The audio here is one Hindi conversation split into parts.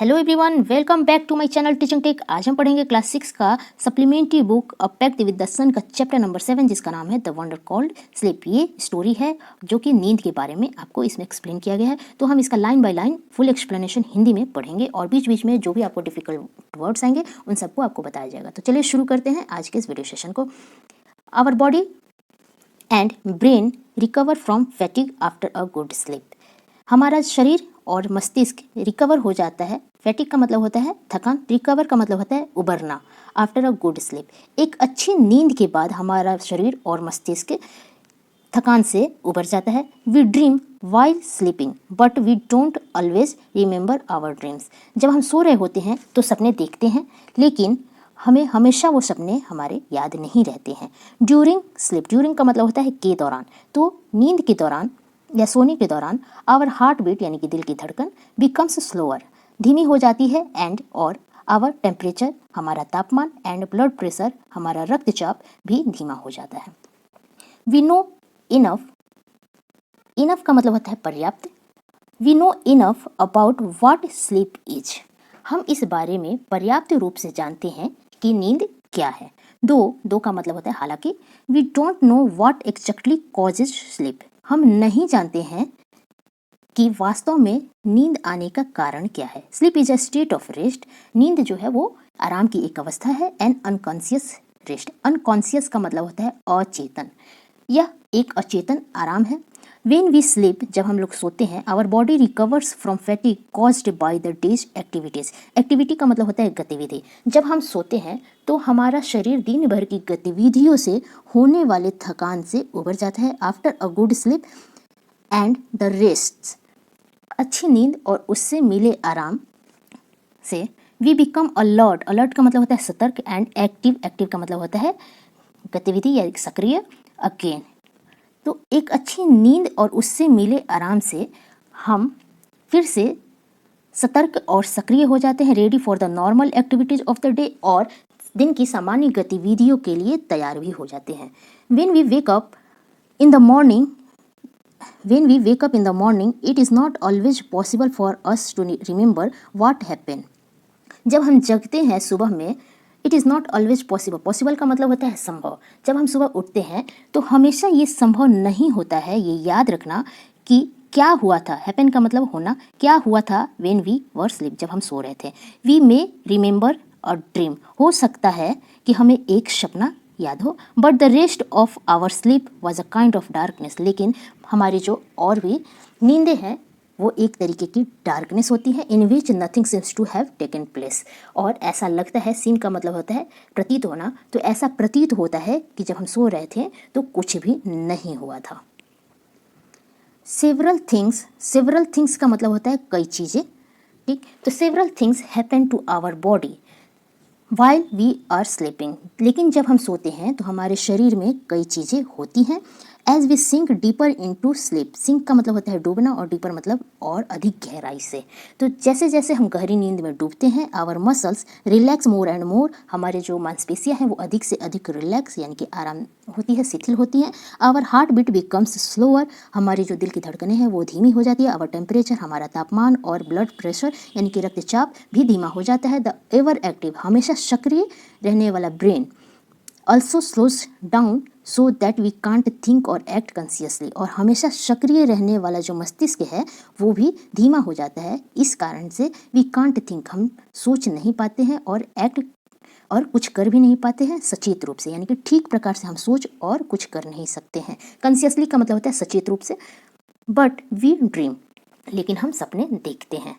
Hello everyone, welcome back to my channel teaching tech. आज हम पढ़ेंगे क्लास 6 का supplementary book a pact with the sun का चैप्टर नंबर 7, जिसका नाम है द वंडर कॉल्ड स्लीप। ये स्टोरी है जो कि नींद के बारे में आपको इसमें एक्सप्लेन किया गया है। तो हम इसका line by line full explanation Hindi में पढ़ेंगे और बीच बीच में जो भी आपको डिफिकल्ट वर्ड्स आएंगे उन सबको आपको बताया जाएगा। तो चलिए शुरू करते हैं आज के इस वीडियो सेशन को। Our body and brain recover from fatigue after a good sleep. हमारा शरीर और मस्तिष्क रिकवर हो जाता है। फैटिग का मतलब होता है थकान, रिकवर का मतलब होता है उबरना। आफ्टर अ गुड स्लीप, एक अच्छी नींद के बाद हमारा शरीर और मस्तिष्क थकान से उबर जाता है। We dream while sleeping but we don't always remember our dreams. जब हम सो रहे होते हैं तो सपने देखते हैं, लेकिन हमें हमेशा वो सपने हमारे याद नहीं रहते हैं। ड्यूरिंग स्लीप, ड्यूरिंग का मतलब होता है के दौरान। तो नींद के दौरान या सोने के दौरान आवर हार्ट बीट यानी कि दिल की धड़कन बिकम्स स्लोअर, धीमी हो जाती है। एंड और आवर टेम्परेचर, हमारा तापमान, एंड ब्लड प्रेशर, हमारा रक्तचाप भी धीमा हो जाता है। वी नो इनफ, इनफ का मतलब होता है पर्याप्त। We know enough about what sleep is, हम इस बारे में पर्याप्त रूप से जानते हैं कि नींद क्या है। दो का मतलब होता है हालांकि। We don't know what exactly causes sleep, हम नहीं जानते हैं कि वास्तव में नींद आने का कारण क्या है। Sleep is a state of rest, नींद जो है वो आराम की एक अवस्था है। एन अनकॉन्शियस रेस्ट, अनकॉन्शियस का मतलब होता है अचेतन, यह एक अचेतन आराम है। वेन वी स्लीप, जब हम लोग सोते हैं, our body recovers from fatigue caused by the day's activities. Activity का मतलब होता है गतिविधि। जब हम सोते हैं तो हमारा शरीर दिन भर की गतिविधियों से होने वाले थकान से उबर जाता है। After a good sleep and the rest, अच्छी नींद और उससे मिले आराम से वी बिकम अलर्ट, अलर्ट का मतलब होता है सतर्क, एंड एक्टिव, एक्टिव का मतलब होता है गतिविधि या सक्रिय अगेन। तो एक अच्छी नींद और उससे मिले आराम से हम फिर से सतर्क और सक्रिय हो जाते हैं। Ready for the normal activities of the day, और दिन की सामान्य गतिविधियों के लिए तैयार भी हो जाते हैं। When we wake up in the morning, when we wake up in the morning, it is not always possible for us to remember what happened. जब हम जगते हैं सुबह में, it is not always possible, possible का मतलब होता है संभव। जब हम सुबह उठते हैं तो हमेशा ये संभव नहीं होता है ये याद रखना कि क्या हुआ था। हैपन का मतलब होना, क्या हुआ था व्हेन वी वर स्लीप, जब हम सो रहे थे। We may remember a dream, हो सकता है कि हमें एक सपना याद हो। But the rest of our sleep was a kind of darkness, लेकिन हमारी जो और भी नींदें हैं वो एक तरीके की डार्कनेस होती है। In which nothing seems to have taken place, और ऐसा लगता है, सीन का मतलब होता है प्रतीत होना, तो ऐसा प्रतीत होता है कि जब हम सो रहे थे तो कुछ भी नहीं हुआ था। सेवरल थिंग्स, सेवरल थिंग्स का मतलब होता है कई चीज़ें, ठीक। तो several things happen to our body while we are sleeping, लेकिन जब हम सोते हैं तो हमारे शरीर में कई चीज़ें होती हैं। As we sink deeper into sleep, sink का मतलब होता है डूबना और डीपर मतलब और अधिक गहराई से। तो जैसे जैसे हम गहरी नींद में डूबते हैं, our muscles relax more and more, हमारे जो मांसपेशियां हैं वो अधिक से अधिक रिलैक्स यानी कि आराम होती है, शिथिल होती हैं। Our heart beat becomes slower, हमारी जो दिल की धड़कनें हैं वो धीमी हो जाती है। आवर टेम्परेचर, हमारा तापमान, और ब्लड प्रेशर यानी कि रक्तचाप भी धीमा हो जाता है। द एवर एक्टिव, हमेशा सक्रिय रहने वाला brain also slows down so that we can't think और एक्ट कॉन्शियसली, और हमेशा सक्रिय रहने वाला जो मस्तिष्क है वो भी धीमा हो जाता है। इस कारण से वी कांट थिंक, हम सोच नहीं पाते हैं, और एक्ट और कुछ कर भी नहीं पाते हैं सचेत रूप से, यानी कि ठीक प्रकार से हम सोच और कुछ कर नहीं सकते हैं। कॉन्शियसली का मतलब होता है सचेत रूप से। बट वी ड्रीम, लेकिन हम सपने देखते हैं।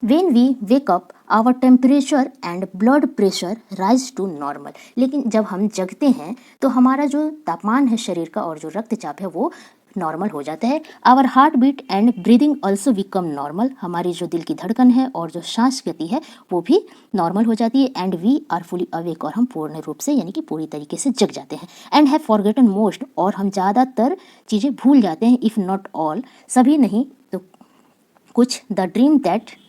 When we wake up, our temperature and blood pressure rise to normal, लेकिन जब हम जगते हैं तो हमारा जो तापमान है शरीर का और जो रक्तचाप है वो नॉर्मल हो जाता है। Our heart beat and breathing also become normal, हमारी जो दिल की धड़कन है और जो सांस गति है वो भी नॉर्मल हो जाती है। And we are fully awake, और हम पूर्ण रूप से यानी कि पूरी तरीके से जग जाते हैं। एंड हैव फॉरगेटन मोस्ट, और हम ज़्यादातर चीज़ें भूल जाते हैं। इफ़ नॉट ऑल, सभी नहीं तो कुछ। The dream that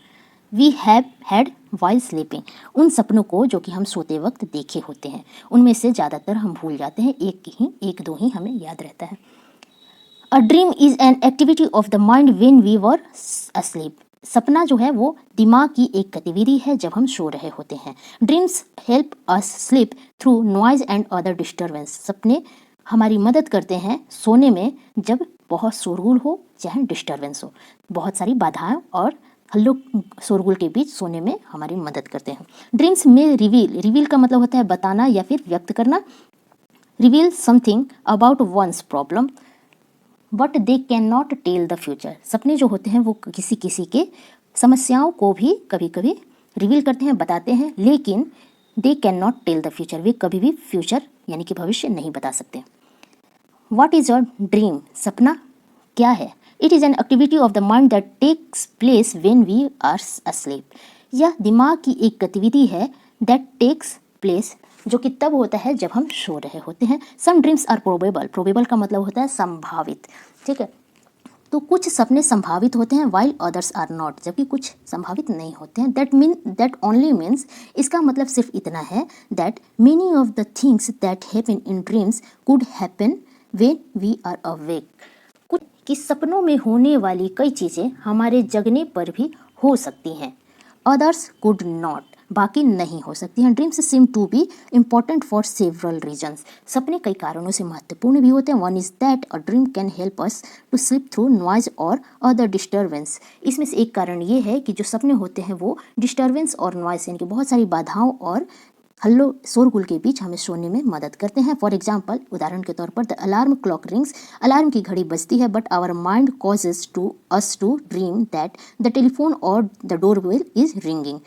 we have had while sleeping, उन सपनों को जो कि हम सोते वक्त देखे होते हैं उनमें से ज़्यादातर हम भूल जाते हैं, एक दो ही हमें याद रहता है। A dream is an activity of the mind when we were asleep, सपना जो है वो दिमाग की एक गतिविधि है जब हम सो रहे होते हैं। Dreams help us sleep through noise and other disturbance. सपने हमारी मदद करते हैं सोने में जब बहुत शोरगुल हो चाहे डिस्टर्बेंस हो, बहुत सारी बाधाएं और हल्लो शोरगुल के बीच सोने में हमारी मदद करते हैं। ड्रीम्स में रिवील का मतलब होता है बताना या फिर व्यक्त करना। Reveal something about one's problem but they can not tell the future. सपने जो होते हैं वो किसी के समस्याओं को भी कभी कभी रिवील करते हैं, बताते हैं, लेकिन they can not tell the future, वे कभी भी फ्यूचर यानी कि भविष्य नहीं बता सकते। What is your dream? सपना क्या है? It is an activity of the mind that takes place when we are asleep. यह दिमाग की एक गतिविधि है दैट टेक्स प्लेस, जो कि तब होता है जब हम सो रहे होते हैं। सम ड्रीम्स आर प्रोबेबल। प्रोबेबल का मतलब होता है संभावित, ठीक है। तो कुछ सपने संभावित होते हैं वाइल अदर्स आर नॉट, जबकि कुछ संभावित नहीं होते हैं। दैट ओनली मीन्स, इसका मतलब सिर्फ इतना है that many of the things that happen in dreams could happen when we are awake. कुछ कि सपनों में होने वाली कई चीज़ें हमारे जगने पर भी हो सकती हैं। अदर्स कुड नॉट, बाकी नहीं हो सकती हैं। Dreams seem to be important for several reasons. सपने कई कारणों से महत्वपूर्ण भी होते हैं। One is that a dream can help us to sleep through noise और अदर डिस्टर्बेंस। इसमें से एक कारण ये है कि जो सपने होते हैं वो डिस्टर्बेंस और नॉइज यानी कि बहुत सारी बाधाओं और हल्लो शोरगुल के बीच हमें सोने में मदद करते हैं। फॉर एग्जाम्पल, उदाहरण के तौर पर, the alarm clock rings, alarm की घड़ी बजती है, but our mind causes to us to dream that the telephone और the doorbell is ringing.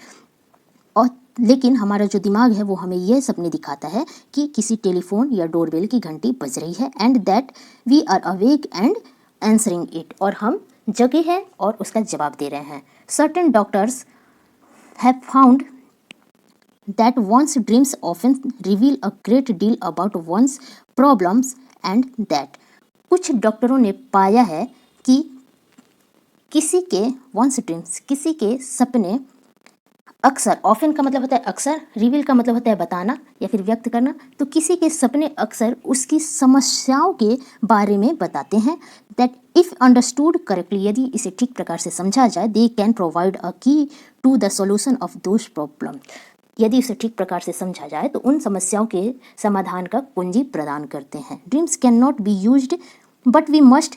और लेकिन हमारा जो दिमाग है वो हमें यह सपने दिखाता है कि किसी टेलीफोन या डोरबेल की घंटी बज रही है, and that we are awake and answering it, और हम जगे हैं और उसका जवाब दे रहे हैं। Certain doctors have found that one's dreams often reveal a great deal about one's problems and that कुछ डॉक्टरों ने पाया है कि किसी के one's dreams, किसी के सपने अक्सर, ऑफन का मतलब होता है अक्सर, रिवील का मतलब होता है बताना या फिर व्यक्त करना, तो किसी के सपने अक्सर उसकी समस्याओं के बारे में बताते हैं। दैट इफ़ अंडरस्टूड करेक्टली, यदि इसे ठीक प्रकार से समझा जाए, they can provide a key to the solution of those problem. यदि इसे ठीक प्रकार से समझा जाए तो उन समस्याओं के समाधान का कुंजी प्रदान करते हैं। Dreams can not be used but we must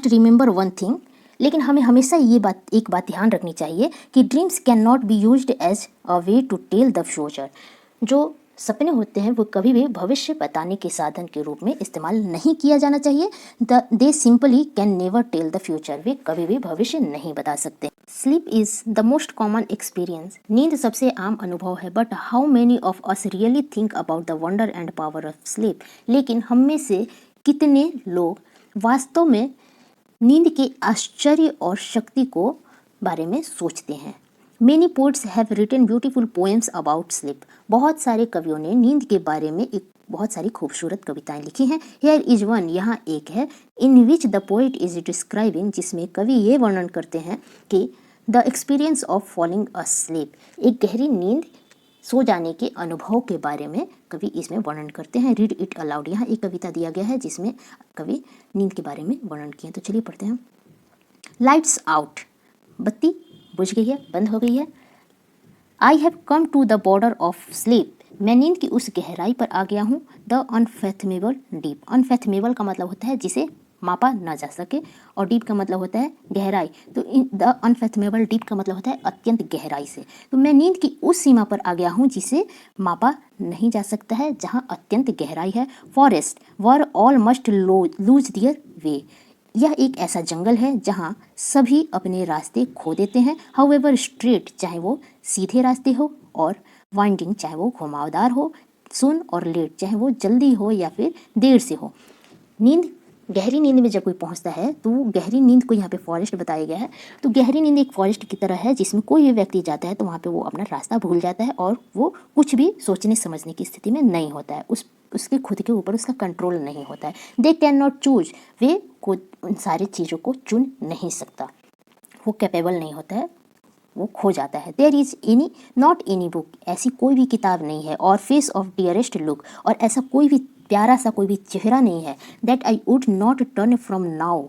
remember one thing, लेकिन हमें हमेशा एक बात ध्यान रखनी चाहिए कि dreams can not be used as a way to tell the future. जो सपने होते हैं वो कभी भी भविष्य बताने के साधन के रूप में इस्तेमाल नहीं किया जाना चाहिए। They simply can never tell the future, वे कभी भी भविष्य नहीं बता सकते। Sleep is the most common experience, नींद सबसे आम अनुभव है। But how many of us really think about the wonder and power of sleep, लेकिन हम में से कितने लोग वास्तव में नींद के आश्चर्य और शक्ति को बारे में सोचते हैं। Many poets have written beautiful poems about sleep. बहुत सारे कवियों ने नींद के बारे में बहुत सारी खूबसूरत कविताएं लिखी हैं। Here is one, यहाँ एक है, in which the poet is describing, जिसमें कवि ये वर्णन करते हैं कि the experience of falling asleep, एक गहरी नींद सो जाने के अनुभव के बारे में कवि इसमें वर्णन करते हैं। रीड इट अलाउड, यहाँ एक कविता दिया गया है जिसमें कवि नींद के बारे में वर्णन किए हैं। तो चलिए पढ़ते हैं। लाइट्स आउट, बत्ती बुझ गई है, बंद हो गई है। I have come to the border of sleep, मैं नींद की उस गहराई पर आ गया हूँ। द अनफैथमेबल डीप, अनफैथमेबल का मतलब होता है जिसे मापा ना जा सके, और डीप का मतलब होता है गहराई। तो द अनफैथमेबल डीप का मतलब होता है अत्यंत गहराई से। तो मैं नींद की उस सीमा पर आ गया हूँ जिसे मापा नहीं जा सकता है, जहाँ अत्यंत गहराई है। Forest where all must lose their way, यह एक ऐसा जंगल है जहाँ सभी अपने रास्ते खो देते हैं। हाउएवर स्ट्रेट, चाहे वो सीधे रास्ते हो, और वाइंडिंग, चाहे वो घुमावदार हो, सुन और लेट, चाहे वो जल्दी हो या फिर देर से हो। नींद, गहरी नींद में जब कोई पहुंचता है तो गहरी नींद को यहाँ पे फॉरेस्ट बताया गया है। तो गहरी नींद एक फॉरेस्ट की तरह है जिसमें कोई भी व्यक्ति जाता है तो वहाँ पे वो अपना रास्ता भूल जाता है और वो कुछ भी सोचने समझने की स्थिति में नहीं होता है, उसके खुद के ऊपर उसका कंट्रोल नहीं होता है। दे कैन नॉट चूज, वे को उन सारी चीज़ों को चुन नहीं सकता, वो कैपेबल नहीं होता है, वो खो जाता है। There is any not any book, ऐसी कोई भी किताब नहीं है, और फेस ऑफ डियरेस्ट लुक, और ऐसा कोई भी प्यारा सा कोई भी चेहरा नहीं है, that I would not turn from now,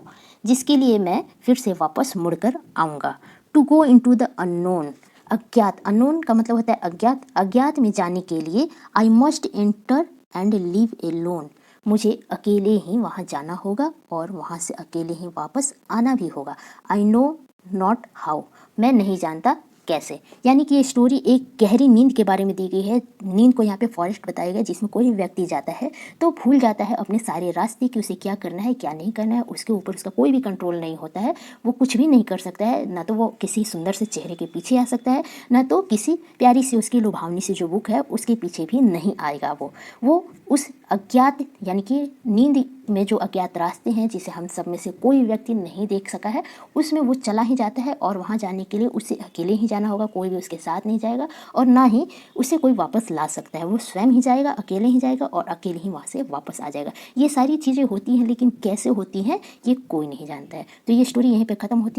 जिसके लिए मैं फिर से वापस मुड़कर आऊँगा। To go into the unknown, अज्ञात, अननोन का मतलब होता है अज्ञात, अज्ञात में जाने के लिए I must enter and leave alone, मुझे अकेले ही वहाँ जाना होगा और वहाँ से अकेले ही वापस आना भी होगा। आई नो नॉट हाउ, मैं नहीं जानता कैसे। यानी कि ये स्टोरी एक गहरी नींद के बारे में दी गई है। नींद को यहाँ पे फॉरेस्ट बताया गया जिसमें कोई व्यक्ति जाता है तो भूल जाता है अपने सारे रास्ते कि उसे क्या करना है क्या नहीं करना है, उसके ऊपर उसका कोई भी कंट्रोल नहीं होता है, वो कुछ भी नहीं कर सकता है, ना तो वो किसी सुंदर से चेहरे के पीछे आ सकता है, ना तो किसी प्यारी सी उसकी लुभावनी सी जो बुक है उसके पीछे भी नहीं आएगा। वो उस अज्ञात यानी कि नींद में जो अज्ञात रास्ते हैं जिसे हम सब में से कोई व्यक्ति नहीं देख सका है उसमें वो चला ही जाता है और वहाँ जाने के लिए उसे अकेले ही जाना होगा, कोई भी उसके साथ नहीं जाएगा और ना ही उसे कोई वापस ला सकता है। वो स्वयं ही जाएगा, अकेले ही जाएगा और अकेले ही वहाँ से वापस आ जाएगा। ये सारी चीज़ें होती हैं लेकिन कैसे होती हैं ये कोई नहीं जानता है। तो ये स्टोरी यहीं पे ख़त्म होती है।